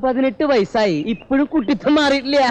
18 വയസ്സായി ഇപ്പോഴും കുട്ടിത്തം മാറിയിട്ടില്ല.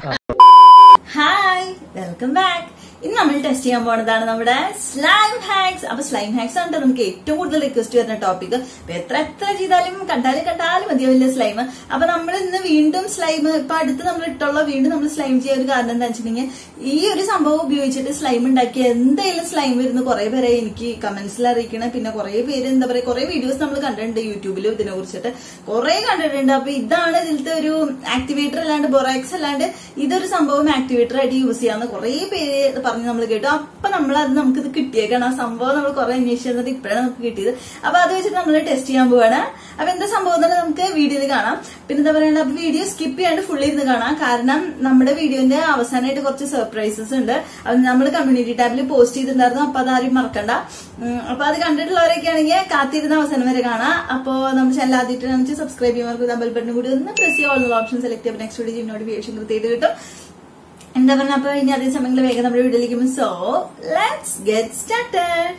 Hi, welcome back. ഇന്ന് നമ്മൾ ടെസ്റ്റ് ചെയ്യാൻ പോണതാണ് നമ്മുടെ സ്ലൈം ഹാക്സ്. അപ്പൊ സ്ലൈം ഹാക്സ് ആണ് നമുക്ക് ഏറ്റവും കൂടുതൽ റിക്വസ്റ്റ് വരുന്ന ടോപ്പിക്. എത്ര ചെയ്താലും കണ്ടാലും മതിയാവില്ല സ്ലൈം. അപ്പൊ നമ്മൾ ഇന്ന് വീണ്ടും സ്ലൈം ഇപ്പൊ അടുത്ത് നമ്മൾ ഇട്ടുള്ള വീണ്ടും നമ്മൾ സ്ലൈം ചെയ്യാൻ ഒരു കാരണം എന്താ വെച്ചിട്ടുണ്ടെങ്കിൽ ഈ ഒരു സംഭവം ഉപയോഗിച്ചിട്ട് സ്ലൈം ഉണ്ടാക്കിയ എന്തായാലും സ്ലൈം വരുന്ന കുറെ പേരെ എനിക്ക് കമന്റ്സിൽ അറിയിക്കണം. പിന്നെ കുറെ പേര് എന്താ പറയാ കുറെ വീഡിയോസ് നമ്മൾ കണ്ടിട്ടുണ്ട് യൂട്യൂബിലും ഇതിനെ കുറിച്ചിട്ട് കുറെ കണ്ടിട്ടുണ്ട്. അപ്പൊ ഇതാണ് ഇതിലത്തെ ഒരു ആക്ടിവേറ്റർ അല്ലാണ്ട് ബൊറാക്സ് അല്ലാണ്ട് ഇതൊരു സംഭവം ആക്ടിവേറ്റർ ആയിട്ട് യൂസ് ചെയ്യാന്ന് കുറെ പേര് പറഞ്ഞ് നമ്മൾ കേട്ടു. അപ്പൊ നമ്മളത് നമുക്കിത് കിട്ടിയേക്കാണ്. ആ സംഭവം നമ്മൾ കുറെ അന്വേഷിച്ചിരുന്നത് ഇപ്പോഴാണ് നമുക്ക് കിട്ടിയത്. അപ്പൊ അത് വെച്ചിട്ട് നമ്മൾ ടെസ്റ്റ് ചെയ്യാൻ പോവാണ്. അപ്പൊ എന്താ സംഭവം തന്നെ നമുക്ക് വീഡിയോയിൽ കാണാം. പിന്നെ എന്താ പറയുക, അപ്പൊ വീഡിയോ സ്കിപ്പ് ചെയ്യാണ്ട് ഫുള്ളി ഇരുന്ന് കാണാം. കാരണം നമ്മുടെ വീഡിയോന്റെ അവസാനമായിട്ട് കുറച്ച് സർപ്രൈസസ് ഉണ്ട്. അത് നമ്മൾ കമ്മ്യൂണിറ്റി ടാബിൽ പോസ്റ്റ് ചെയ്തിട്ടുണ്ടായിരുന്നു. അപ്പൊ അതാരും മറക്കണ്ട. അപ്പൊ അത് കണ്ടിട്ടുള്ളവരൊക്കെ ആണെങ്കിൽ കാത്തിരുന്ന അവസാനം വരെ കാണാം. അപ്പൊ നമ്മുടെ ചാനൽ ആദ്യമായിട്ട് നമുക്ക് സബ്സ്ക്രൈബ് ചെയ്യുന്നവർക്ക് ബെൽ ബട്ടൺ കൂടി ഒന്ന് പ്രസ് ചെയ്യുക. ഓപ്ഷൻ സെലക്ട് ചെയ്യുമ്പോൾ നെക്സ്റ്റ് വീഡിയോ നോട്ടിഫിക്കേഷൻ കൃത്യമായിട്ട് കിട്ടും. എന്താ പറഞ്ഞ അപ്പൊ ഇനി അതേ സമയങ്ങളിൽ വേഗം നമ്മുടെ വീഡിയോയിലേക്ക് പോകും. So let's get started.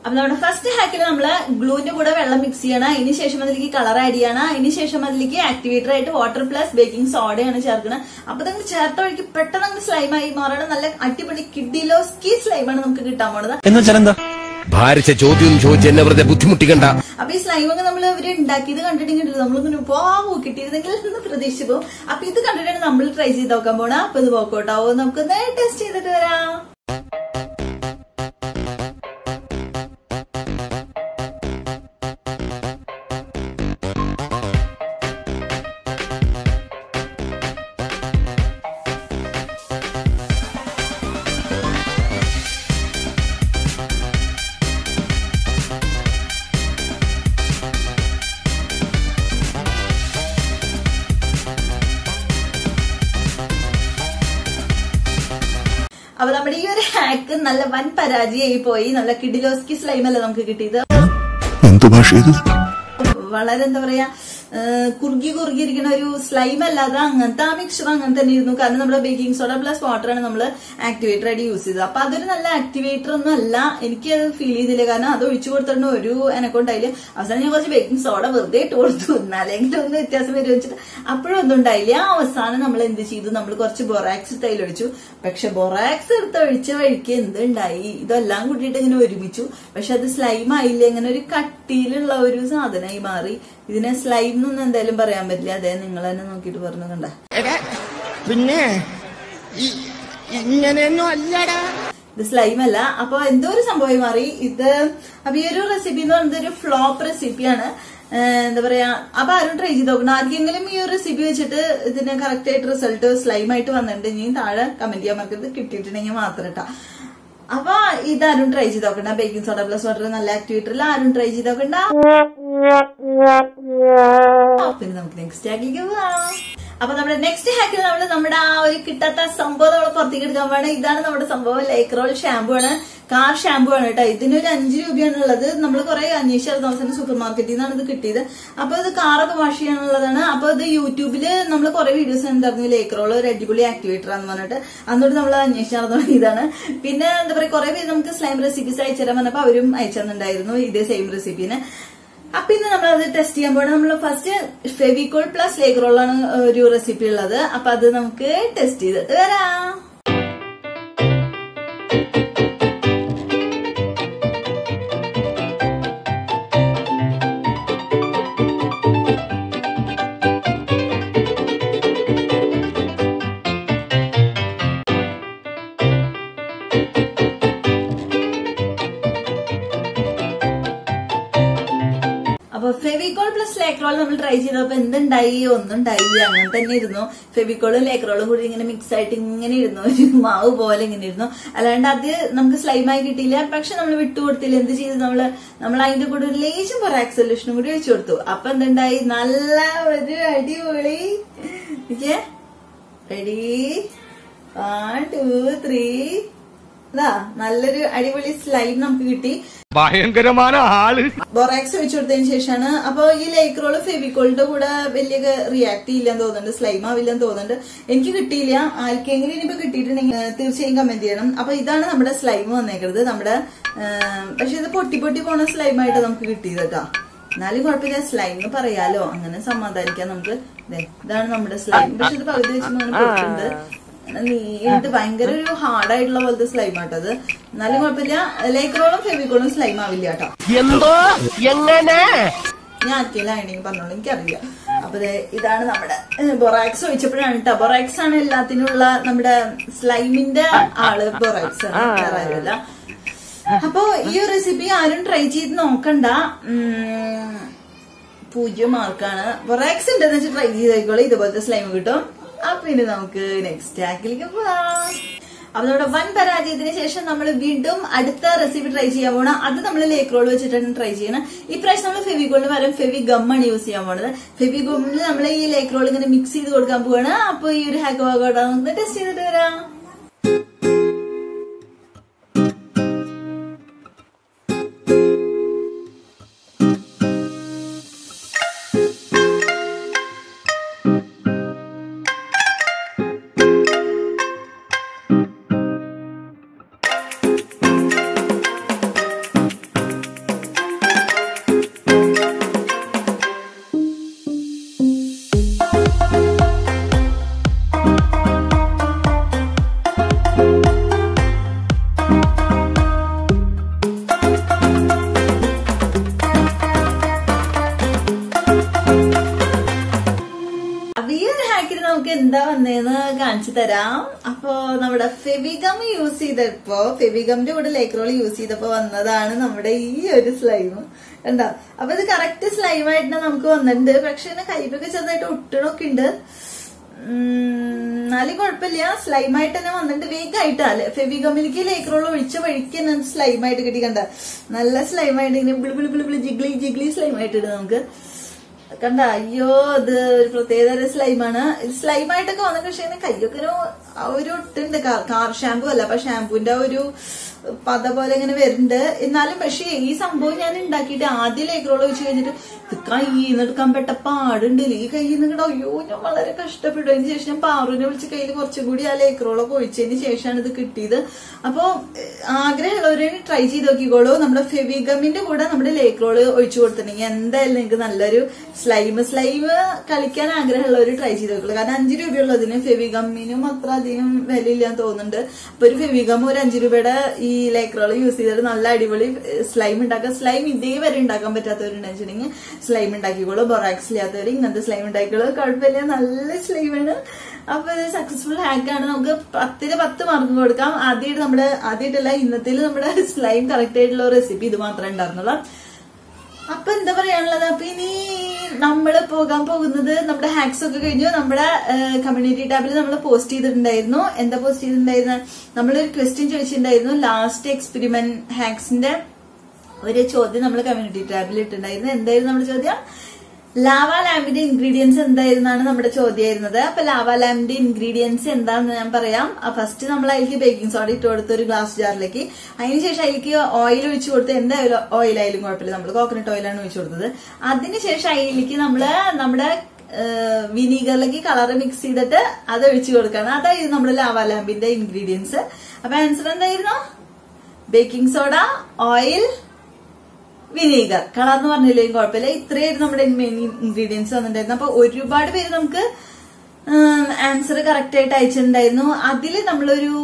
അപ്പൊ നമ്മുടെ ഫസ്റ്റ് ഹാക്കിൽ നമ്മള് ഗ്ലൂവിന്റെ കൂടെ വെള്ളം മിക്സ് ചെയ്യണം. അതിന് ശേഷം അതിലേക്ക് കളർ ആഡ് ചെയ്യണം. അതിന് ശേഷം അതിലേക്ക് ആക്ടിവേറ്റർ ആയിട്ട് വാട്ടർ പ്ലസ് ബേക്കിംഗ് സോഡയാണ് ചേർക്കണം. അപ്പൊ നിങ്ങൾ ചേർത്ത വഴിക്ക് പെട്ടെന്ന് അങ്ങ് സ്ലൈമായി മാറണം. നല്ല അടിപൊളി കിഡിലോസ്കി സ്ലൈമാണ് നമുക്ക് കിട്ടാൻ പോണത്. ഭാരിച്ച ചോദ്യം ചോദിച്ച് എന്നെ വെറുതെ ബുദ്ധിമുട്ടിക്കണ്ട. അപ്പൊ ഈ സ്ലൈമൊക്കെ നമ്മൾ ഇവര് ഉണ്ടാക്കിയത് കണ്ടിട്ടുണ്ടെങ്കിൽ നമ്മളിങ്ങനെ പോവോ കിട്ടിയിരുന്നെങ്കിൽ എന്ന് പ്രതീക്ഷിച്ചു പോകും. അപ്പൊ ഇത് കണ്ടിട്ടാണ് നമ്മൾ ട്രൈ ചെയ്ത് നോക്കാൻ പോണ. അപ്പൊ ഇത് വർക്കൗട്ടാവോ നമുക്കൊന്ന് ടെസ്റ്റ് ചെയ്തിട്ട് വരാം. അപ്പൊ നമ്മുടെ ഈ ഒരു ഹാക്ക് നല്ല വൻ പരാജയമായി പോയി. നല്ല കിഡിലോസ്കി സ്ലൈം അല്ല നമുക്ക് കിട്ടിയത്. വളരെ എന്താ പറയാ കുറുകിയിരിക്കുന്ന ഒരു സ്ലൈം അല്ലാതെ അങ്ങനത്തെ ആ മിക്സ്ചർ അങ്ങനെ തന്നെ ഇരുന്നു. കാരണം നമ്മുടെ ബേക്കിംഗ് സോഡ പ്ലസ് വാട്ടറാണ് നമ്മൾ ആക്ടിവേറ്റർ ആയിട്ട് യൂസ് ചെയ്തത്. അപ്പൊ അതൊരു നല്ല ആക്ടിവേറ്റർ ഒന്നും അല്ല. എനിക്ക് അത് ഫീൽ ചെയ്തില്ല. കാരണം അത് ഒഴിച്ചു കൊടുത്തിട്ട് ഒരു എനക്കൊണ്ടായില്ല. അവസാനം ഞാൻ കുറച്ച് ബേക്കിംഗ് സോഡ വെറുതെ ഇട്ട് കൊടുത്തു. എന്നാലെങ്കിലും ഒന്ന് വ്യത്യാസം വരും വെച്ചിട്ട് അപ്പോഴും ഒന്നും ഉണ്ടായില്ല. അവസാനം നമ്മൾ എന്ത് ചെയ്തു, നമ്മൾ കുറച്ച് ബൊറാക്സ് തൈലൊഴിച്ചു. പക്ഷെ ബൊറാക്സ് എടുത്ത് ഒഴിച്ച വഴിക്ക് എന്തുണ്ടായി, ഇതെല്ലാം കൂട്ടിയിട്ട് ഇങ്ങനെ ഒരുമിച്ചു. പക്ഷെ അത് സ്ലൈം ആയില്ല. ഇങ്ങനെ ഒരു കട്ടിയിലുള്ള ഒരു സാധനമായി മാറി. ഇതിനെ സ്ലൈം എന്നൊന്നും എന്തായാലും പറയാൻ പറ്റില്ല. അതെ, നിങ്ങൾ തന്നെ നോക്കിട്ട് പറഞ്ഞു കണ്ട. പിന്നെ ഇങ്ങനെയൊന്നും അല്ലടാ, ഇത് സ്ലൈം അല്ല. അപ്പൊ എന്തോ ഒരു സംഭവമായി മാറി ഇത്. അപ്പൊ ഈ ഒരു റെസിപ്പി എന്ന് പറയുന്നത് ഒരു ഫ്ലോപ്പ് റെസിപ്പിയാണ്. എന്താ പറയാ, അപ്പൊ ആരും ട്രൈ ചെയ്ത് നോക്കണം. ആർക്കെങ്കിലും ഈ ഒരു റെസിപ്പി വെച്ചിട്ട് ഇതിന് കറക്റ്റ് ആയിട്ട് റിസൾട്ട് സ്ലൈം ആയിട്ട് വന്നിട്ടുണ്ടെങ്കിൽ താഴെ കമന്റ് ചെയ്യാൻ മറക്കരുത്. കിട്ടിയിട്ടുണ്ടെങ്കിൽ മാത്രം ഇട്ടാ. അപ്പൊ ഇതാരും ട്രൈ ചെയ്ത് നോക്കണ്ട. ബേക്കിംഗ് സോഡ പ്ലസ് വാട്ടർ നല്ല ആക്ടിവേറ്ററിൽ ആരും ട്രൈ ചെയ്ത് നോക്കണ്ട. പിന്നെ നമുക്ക് നെക്സ്റ്റ് ഹാക്കിലേക്ക് പോവാം. അപ്പൊ നമ്മുടെ നെക്സ്റ്റ് ഹാക്കിൽ നമ്മുടെ ആ ഒരു കിട്ടാത്ത സംഭവം നമ്മൾ പുറത്തേക്ക് എടുക്കാൻ പോവാണ്. ഇതാണ് നമ്മുടെ സംഭവം. ലൈക്രോൾ ഷാമ്പു ആണ്. കാർ ഷാമ്പു ആണ് കേട്ടോ. ഇതിനൊരു 5 രൂപയാണ് ഉള്ളത്. നമ്മൾ കുറെ അന്വേഷിച്ചായിരുന്നു. അവസാനം സൂപ്പർ മാർക്കറ്റിൽ നിന്നാണ് ഇത് കിട്ടിയത്. അപ്പൊ ഇത് കാറൊക്കെ വാഷ് ചെയ്യാനുള്ളതാണ്. അപ്പൊ ഇത് യൂട്യൂബില് നമ്മൾ കുറെ വീഡിയോസ് ഉണ്ടായിരുന്നു. ലൈക്രോൾ ഒരു അടിപൊളി ആക്ടിവേറ്റർ ആണെന്ന് പറഞ്ഞിട്ട് അന്നോട്ട് നമ്മൾ അന്വേഷിച്ചായിരുന്നു ഇതാണ്. പിന്നെ എന്താ പറയാ കുറെ പേര് നമുക്ക് സ്ലൈം റെസിപ്പീസ് അയച്ചുതരാൻ പറഞ്ഞപ്പോ അവരും അയച്ചുതന്നിട്ടുണ്ടായിരുന്നു ഇതേ സെയിം റെസിപ്പിന്. അപ്പൊ ഇന്ന് നമ്മളത് ടെസ്റ്റ് ചെയ്യാൻ പോകണം. നമ്മൾ ഫസ്റ്റ് ഫെവിക്കോൾ പ്ലസ് ലൈക്രോൾ ആണ് ഒരു റെസിപ്പി ഉള്ളത്. അപ്പൊ അത് നമുക്ക് ടെസ്റ്റ് ചെയ്തിട്ട് വരാം. അപ്പൊ ഫെവിക്കോൾ പ്ലസ് ലൈക്രോൾ നമ്മൾ ട്രൈ ചെയ്തപ്പോ എന്തുണ്ടായി, ഒന്നും ഉണ്ടായില്ല. അങ്ങനെ തന്നെ ഇരുന്നു. ഫെവിക്കോളും ലൈക്രോളും കൂടി ഇങ്ങനെ മിക്സ് ആയിട്ട് ഇങ്ങനെ ഇരുന്നു. ഒരു മാവ് പോലെ ഇങ്ങനെ ഇരുന്നു. അല്ലാണ്ട് അത് നമുക്ക് സ്ലൈമായി കിട്ടിയില്ല. പക്ഷെ നമ്മൾ വിട്ടുകൊടുത്തില്ല. എന്ത് ചെയ്തു, നമ്മൾ അതിന്റെ കൂടെ ഒരു ലേശം ബൊറാക്സ് സൊല്യൂഷനും കൂടി വെച്ചു കൊടുത്തു. അപ്പൊ എന്തുണ്ടായി, നല്ല ഒരു അടിപൊളി. റെഡി, 1 2 3 അതാ നല്ലൊരു അടിപൊളി സ്ലൈം നമുക്ക് കിട്ടി. ഭയങ്കരമായ ആള്. ബൊറാക്സ് വെച്ചു കൊടുത്തതിന് ശേഷമാണ്. അപ്പൊ ഈ ലൈക്ക് റോള് ഫെവിക്കോളിന്റെ കൂടെ വലിയ റിയാക്ട് ചെയ്യില്ലെന്ന് തോന്നുന്നുണ്ട്, സ്ലൈം ആവില്ലെന്ന് തോന്നുന്നുണ്ട്. എനിക്ക് കിട്ടിയില്ല. ആർക്കെങ്കിലും ഇനിയിപ്പോ കിട്ടിയിട്ടുണ്ടെങ്കിൽ തീർച്ചയായും കമന്റ് ചെയ്യണം. അപ്പൊ ഇതാണ് നമ്മുടെ സ്ലൈം വന്നേക്കുന്നത്. നമ്മുടെ പക്ഷെ ഇത് പൊട്ടി പൊട്ടി പോണ സ്ലൈമായിട്ട് നമുക്ക് കിട്ടിയത് കേട്ടോ. എന്നാലും കുഴപ്പമില്ല, സ്ലൈം എന്ന് പറയാലോ, അങ്ങനെ സമാധാനിക്കാം നമുക്ക്. ഇതാണ് നമ്മുടെ സ്ലൈം. പക്ഷെ ഇത് പകുതി വെച്ച് അങ്ങനെ പൊട്ടുണ്ട്. നീണ്ട് ഭയങ്കര ഒരു ഹാർഡായിട്ടുള്ള പോലത്തെ സ്ലൈം ആട്ടത്. എന്നാലും കുഴപ്പമില്ല, ലൈക്രോളും ഫെവിക്കോളും സ്ലൈം ആവില്ല കേട്ടോ. എന്തോ എങ്ങനെ ഞാൻ ആർക്കെങ്കിലും പറഞ്ഞോളൂ, എനിക്കറിയില്ല. അപ്പൊ ഇതാണ് നമ്മുടെ ബൊറാക്സ് ഒഴിച്ചപ്പോഴാണ് കേട്ടോ. ബൊറാക്സ് ആണ് എല്ലാത്തിനുള്ള നമ്മുടെ സ്ലൈമിന്റെ ആള്. ബൊറാക്സ് ആണ്, വേറെ ആരുമല്ല. അപ്പൊ ഈ ഒരു റെസിപ്പി ആരും ട്രൈ ചെയ്ത് നോക്കണ്ട, 0 മാർക്കാണ്. ബൊറാക്സ് ഉണ്ടെന്ന് വെച്ചാൽ ട്രൈ ചെയ്തേക്കോളൂ, ഇതുപോലത്തെ സ്ലൈം കിട്ടും. അപ്പൊ ഇനി നമുക്ക് നെക്സ്റ്റ് ആക്കിലേക്ക് പോവാം. അപ്പൊ നമ്മുടെ വൻ പരാജയത്തിന് ശേഷം നമ്മൾ വീണ്ടും അടുത്ത റെസിപ്പി ട്രൈ ചെയ്യാൻ പോകണം. അത് നമ്മൾ ലേക്ക് റോൾ വെച്ചിട്ടാണ് ട്രൈ ചെയ്യണം. ഈ പ്രാവശ്യം നമ്മൾ ഫെവിക്കോളിന് പകരം ഫെവി ഗമ്മാണ് യൂസ് ചെയ്യാൻ പോണത്. ഫെവി ഗമ്മിൽ നമ്മൾ ഈ ലേക്ക് റോൾ ഇങ്ങനെ മിക്സ് ചെയ്ത് കൊടുക്കാൻ പോവാണ്. അപ്പൊ ഈ ഒരു ഹാക്ക് ഭാഗം നമുക്ക് ടെസ്റ്റ് ചെയ്തിട്ട് വരാം. എന്താ വന്നേന്ന് കാണിച്ചു തരാം. അപ്പൊ നമ്മുടെ ഫെവിഗം യൂസ് ചെയ്തപ്പോ, ഫെവിഗമിന്റെ കൂടെ ലേക്ക് റോൾ യൂസ് ചെയ്തപ്പോ വന്നതാണ് നമ്മുടെ ഈ ഒരു സ്ലൈം. കണ്ടോ? അപ്പൊ ഇത് കറക്റ്റ് സ്ലൈമായിട്ട് നമുക്ക് വന്നിട്ടുണ്ട്. പക്ഷെ കൈപ്പൊക്കെ ചെറുതായിട്ട് ഒട്ടണൊക്കെ ഉണ്ട്. എന്നാലും കുഴപ്പമില്ല, സ്ലൈമായിട്ട് തന്നെ വന്നിട്ട് വേഗമായിട്ടല്ലേ. ഫെവിഗമിലേക്ക് ലേക്ക് റോൾ ഒഴിച്ച വഴിക്ക് തന്നെ സ്ലൈമായിട്ട് കിട്ടി. കണ്ട, നല്ല സ്ലൈമായിട്ട് ഇങ്ങനെ ബിളി ജിഗ്ലി ജിഗ്ലി സ്ലൈമായിട്ട് ഇടും നമുക്ക്. കണ്ട, അയ്യോ ഇത് ഒരു പ്രത്യേകതര സ്ലൈമാണ്. സ്ലൈമായിട്ടൊക്കെ വന്നിട്ട് പക്ഷേ കയ്യൊക്കെ ഒരു ഒട്ടുണ്ട്. കാർ ഷാമ്പു അല്ല, അപ്പൊ ഷാമ്പുവിന്റെ ഒരു പത പോലെ ഇങ്ങനെ വരുന്നുണ്ട്. എന്നാലും പക്ഷേ ഈ സംഭവം ഞാൻ ഉണ്ടാക്കിയിട്ട് ആദ്യം ലേക്ക് റോൾ വെച്ച് കഴിഞ്ഞിട്ട് കയ്യിൽ എടുക്കാൻ പെട്ട പാടുണ്ട്. ഈ കയ്യിൽ നിന്ന് കിട്ടും. അയ്യോ, ഞാൻ വളരെ കഷ്ടപ്പെട്ടു. അതിന് ശേഷം ഞാൻ പാറുവിനെ വിളിച്ച് കയ്യിൽ കുറച്ചും കൂടി ആ ലേക്ക് റോളൊക്കെ ഒഴിച്ചതിന് ശേഷമാണ് ഇത് കിട്ടിയത്. അപ്പൊ ആഗ്രഹമുള്ളവരെ ട്രൈ ചെയ്ത് നോക്കിക്കോളൂ. നമ്മുടെ ഫെവിഗമിന്റെ കൂടെ നമ്മുടെ ലേക്ക് റോള് ഒഴിച്ചു കൊടുത്തിട്ടുണ്ടെങ്കിൽ എന്തായാലും നിങ്ങൾക്ക് നല്ലൊരു സ്ലൈം കളിക്കാൻ ആഗ്രഹമുള്ളവർ ട്രൈ ചെയ്ത് നോക്കുള്ളൂ. കാരണം 5 രൂപയുള്ളതിന് ഫെവിഗമ്മിനും അത്ര അധികം വിലയില്ലാന്ന് തോന്നുന്നുണ്ട്. അപ്പൊ ഒരു ഫെവിഗം ഒരു 5 രൂപയുടെ ഈ ലേക്ക് റോൾ യൂസ് ചെയ്തിട്ട് നല്ല അടിപൊളി സ്ലൈം ഉണ്ടാക്കാം. സ്ലൈം ഇതേ വരെ ഉണ്ടാക്കാൻ പറ്റാത്തവരുണ്ടെങ്കിൽ സ്ലൈം ഉണ്ടാക്കിക്കോളൂ. ബൊറാക്സ് ഇല്ലാത്തവർ ഇങ്ങനത്തെ സ്ലൈം ഉണ്ടാക്കിക്കോളൂ. കുഴപ്പമില്ല, നല്ല സ്ലൈമാണ്. അപ്പൊ ഇത് സക്സസ്ഫുൾ ഹാക്കാണ്. നമുക്ക് 10ന് 10 മാർക്ക് കൊടുക്കാം. ആദ്യമായിട്ടല്ല, ഇന്നത്തെ നമ്മുടെ സ്ലൈം കറക്റ്റ് ആയിട്ടുള്ള റെസിപ്പി ഇത് മാത്രമേ ഉണ്ടായിരുന്നുള്ളൂ. അപ്പൊ എന്താ പറയാനുള്ളത്? അപ്പൊ ഇനി നമ്മള് പോകാൻ പോകുന്നത് നമ്മുടെ ഹാക്സ് ഒക്കെ കഴിഞ്ഞു. നമ്മുടെ കമ്മ്യൂണിറ്റി ടാബിൽ നമ്മൾ പോസ്റ്റ് ചെയ്തിട്ടുണ്ടായിരുന്നു. എന്താ പോസ്റ്റ് ചെയ്തിട്ടുണ്ടായിരുന്നത്? നമ്മളൊരു ക്വസ്റ്റ്യൻ ചോദിച്ചിട്ടുണ്ടായിരുന്നു. ലാസ്റ്റ് എക്സ്പെരിമെന്റ് ഹാക്സിന്റെ ഒരു ചോദ്യം നമ്മൾ കമ്മ്യൂണിറ്റി ടാബിൽ ഇട്ടിട്ടുണ്ടായിരുന്നു. എന്തായിരുന്നു നമ്മുടെ ചോദ്യം? ലാവാ ലാമ്പിന്റെ ഇൻഗ്രീഡിയൻസ് എന്തായിരുന്നാണ് നമ്മുടെ ചോദ്യമായിരുന്നത്. അപ്പൊ ലാവാ ലാമ്പിന്റെ ഇൻഗ്രീഡിയൻസ് എന്താണെന്ന് ഞാൻ പറയാം. ഫസ്റ്റ് നമ്മൾ അതിലേക്ക് ബേക്കിംഗ് സോഡ ഇട്ട് കൊടുത്ത് ഒരു ഗ്ലാസ് ജാറിലേക്ക്. അതിനുശേഷം അതിലേക്ക് ഓയിൽ ഒഴിച്ചു കൊടുത്ത്, എന്തായാലും ഓയിലായാലും കുഴപ്പമില്ല, നമ്മൾ കോക്കനട്ട് ഓയിലാണ് ഒഴിച്ചു കൊടുത്തത്. അതിനുശേഷം അതിലേക്ക് നമ്മുടെ വിനീഗറിലേക്ക് കളർ മിക്സ് ചെയ്തിട്ട് അത് ഒഴിച്ചു കൊടുക്കണം. അതായിരുന്നു നമ്മുടെ ലാവാ ലാമ്പിന്റെ ഇൻഗ്രീഡിയൻസ്. അപ്പൊ ആൻസർ എന്തായിരുന്നു? Baking soda, oil, vinegar. Colour എന്ന് പറഞ്ഞില്ലെങ്കിൽ കുഴപ്പമില്ല. ഇത്രയായിരുന്നു നമ്മുടെ മെയിൻ ഇൻഗ്രീഡിയൻസ് വന്നിട്ടുണ്ടായിരുന്നു. അപ്പൊ ഒരുപാട് പേര് നമുക്ക് ആൻസർ കറക്റ്റ് ആയിട്ട് അയച്ചിട്ടുണ്ടായിരുന്നു. അതിൽ നമ്മളൊരു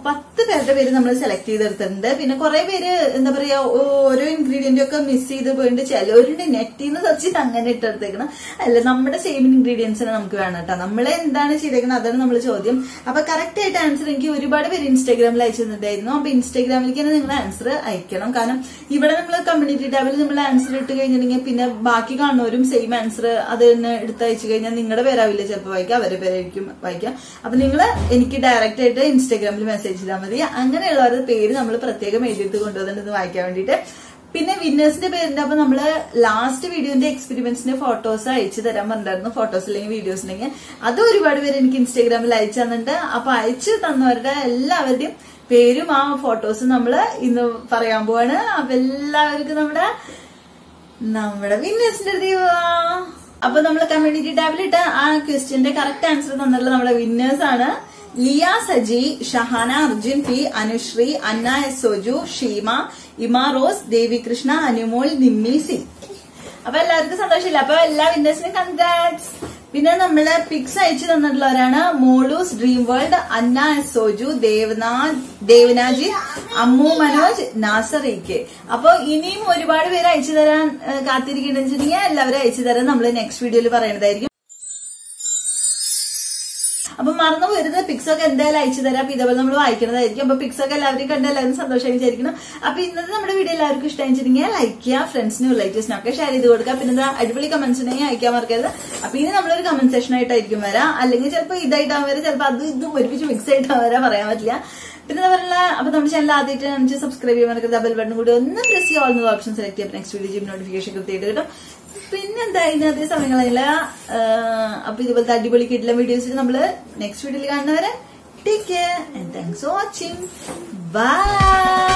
10 പേരുടെ പേര് നമ്മൾ സെലക്ട് ചെയ്തെടുത്തിട്ടുണ്ട്. പിന്നെ കുറെ പേര് എന്താ പറയാ, ഓരോ ഇൻഗ്രീഡിയന്റ് ഒക്കെ മിസ് ചെയ്ത് പോയിട്ട് ചിലവരുടെ നെറ്റിൽ നിന്ന് സെർച്ച് ചെയ്ത് അങ്ങനെ ഇട്ടെടുത്തേക്കണം. അല്ല, നമ്മുടെ സെയിം ഇൻഗ്രീഡിയൻസിന് നമുക്ക് വേണം കേട്ടോ. നമ്മളെ എന്താണ് ചെയ്തേക്കുന്നത് അതാണ് നമ്മൾ ചോദ്യം. അപ്പൊ കറക്റ്റ് ആയിട്ട് ആൻസർ എനിക്ക് ഒരുപാട് പേര് ഇൻസ്റ്റാഗ്രാമിൽ അയച്ചിട്ടുണ്ടായിരുന്നു. അപ്പൊ ഇൻസ്റ്റാഗ്രാമിലേക്ക് തന്നെ നിങ്ങൾ ആൻസർ അയക്കണം. കാരണം ഇവിടെ നമ്മൾ കമ്മ്യൂണിറ്റി ടാബിൽ നമ്മൾ ആൻസർ ഇട്ട് കഴിഞ്ഞിട്ടുണ്ടെങ്കിൽ പിന്നെ ബാക്കി കാണുന്നവരും സെയിം ആൻസർ അത് തന്നെ എടുത്ത് അയച്ചു കഴിഞ്ഞാൽ നിങ്ങളുടെ പേരാവില്ല ചിലപ്പോൾ വായിക്കാം, അവരുടെ പേരായിരിക്കും വായിക്കാം. അപ്പൊ നിങ്ങൾ എനിക്ക് ഡയറക്റ്റ് ആയിട്ട് ഇൻസ്റ്റാഗ്രാമിൽ മെസ്സേജ് ചെയ്താൽ മതി. അങ്ങനെയുള്ളവരുടെ പേര് നമ്മൾ പ്രത്യേകം എഴുതിയെടുത്ത് കൊണ്ടുവന്നിട്ട് വായിക്കാൻ വേണ്ടിയിട്ട്. പിന്നെ വിന്നേഴ്സിന്റെ പേരുണ്ട്. അപ്പൊ നമ്മള് ലാസ്റ്റ് വീഡിയോന്റെ എക്സ്പെരിമെന്റ്സിന്റെ ഫോട്ടോസ് അയച്ചു തരാൻ പറഞ്ഞിട്ടുണ്ടായിരുന്നു. ഫോട്ടോസ് അല്ലെങ്കിൽ വീഡിയോസ് ഉണ്ടെങ്കിൽ അത് ഒരുപാട് പേര് എനിക്ക് ഇൻസ്റ്റാഗ്രാമിൽ അയച്ചു തന്നിട്ടുണ്ട്. അപ്പൊ അയച്ചു തന്നവരുടെ എല്ലാവരുടെയും പേരും ആ ഫോട്ടോസും നമ്മള് ഇന്ന് പറയാൻ പോവാണ്. അപ്പൊ എല്ലാവർക്കും നമ്മുടെ വിന്നേഴ്സിന്റെ അടുത്ത് പോവാം. അപ്പൊ നമ്മള് കമ്മ്യൂണിറ്റി ടാബിലിട്ട് ആ ക്വസ്റ്റ്യന്റെ കറക്റ്റ് ആൻസർ തന്നിട്ടുള്ള നമ്മുടെ വിന്നേഴ്സ് ആണ് ലിയ സജി, ഷഹാന അർജുൻ പി, അനുശ്രീ, അന്ന എസ് സോജു, ഷീമ, ഇമ റോസ്, ദേവി കൃഷ്ണ, അനുമോൾ, നിമ്മി സി. അപ്പൊ എല്ലാവർക്കും സന്തോഷമില്ല. അപ്പൊ എല്ലാ വിന്നേഴ്സിനും കൺഗ്രാറ്റ്സ്. പിന്നെ നമ്മള് പിക്സ് അയച്ചു തന്നിട്ടുള്ളവരാണ് മോളൂസ് ഡ്രീം വേൾഡ്, അന്ന എസ് സോജു, ദേവനാജി, അമ്മു മനോജ്, നാസർ ഇ.കെ. അപ്പൊ ഇനിയും ഒരുപാട് പേര് അയച്ചു തരാൻ കാത്തിരിക്കണ്ടെന്ന് വെച്ചിട്ടുണ്ടെങ്കിൽ എല്ലാവരും അയച്ചു തരാൻ നമ്മൾ നെക്സ്റ്റ് വീഡിയോയിൽ പറയുന്നതായിരിക്കും. അപ്പൊ മറന്നു പോരുത്, പിക്സ് ഒക്കെ എന്തായാലും അയച്ചു തരാം. അപ്പൊ ഇതേപോലെ നമ്മൾ വായിക്കുന്നതായിരിക്കും. അപ്പൊ പിക്സ് ഒക്കെ എല്ലാവരും കണ്ട് എല്ലാവരും സന്തോഷമായി വിചാരിക്കണം. അപ്പൊ ഇന്നത്തെ നമ്മുടെ വീഡിയോ എല്ലാവർക്കും ഇഷ്ടമായിട്ടുണ്ടെങ്കിൽ ലൈക്ക് ചെയ്യുക, ഫ്രണ്ട്സിനും റിലേറ്റീവ്സിനും ഒക്കെ ഷെയർ ചെയ്ത് കൊടുക്കുക. പിന്നെ അടിപൊളി കമന്റ്സ് ഉണ്ടെങ്കിൽ അയക്കാൻ മറക്കരുത്. അപ്പൊ ഇനി നമ്മളൊരു കമന്റ് സെഷൻ ആയിട്ടായിരിക്കും വരാം. അല്ലെങ്കിൽ ചിലപ്പോൾ ഇതായിട്ടാവും വരാം, ചിലപ്പോൾ അതും ഇതും ഒരുമിച്ച് മിക്സ് ആയിട്ടാവും വരാൻ പറയാൻ പറ്റില്ല. പിന്നെ പറയുന്ന അപ്പൊ നമ്മുടെ ചാനൽ ആദ്യമായിട്ട് സബ്സ്ക്രൈബ് ചെയ്യാൻ മറക്കരുത്. ബെൽ ബട്ടൺ കൂടി ഒന്ന് പ്രസ് ചെയ്യുക. ഓൾ ഓപ്ഷൻ സെലക്ട് ചെയ്യാം. നെക്സ്റ്റ് വീഡിയോ നോട്ടിഫിക്കേഷൻ കൃത്യമായിട്ട് കിട്ടും. പിന്നെന്താ ഇന്നത്തെ സമയങ്ങളില്ല. അപ്പൊ ഇതുപോലത്തെ അടിപൊളി കിട്ടുന്ന വീഡിയോസിൽ നമ്മള് നെക്സ്റ്റ് വീഡിയോയിൽ കാണുന്നവരെ take care and thanks for watching. By.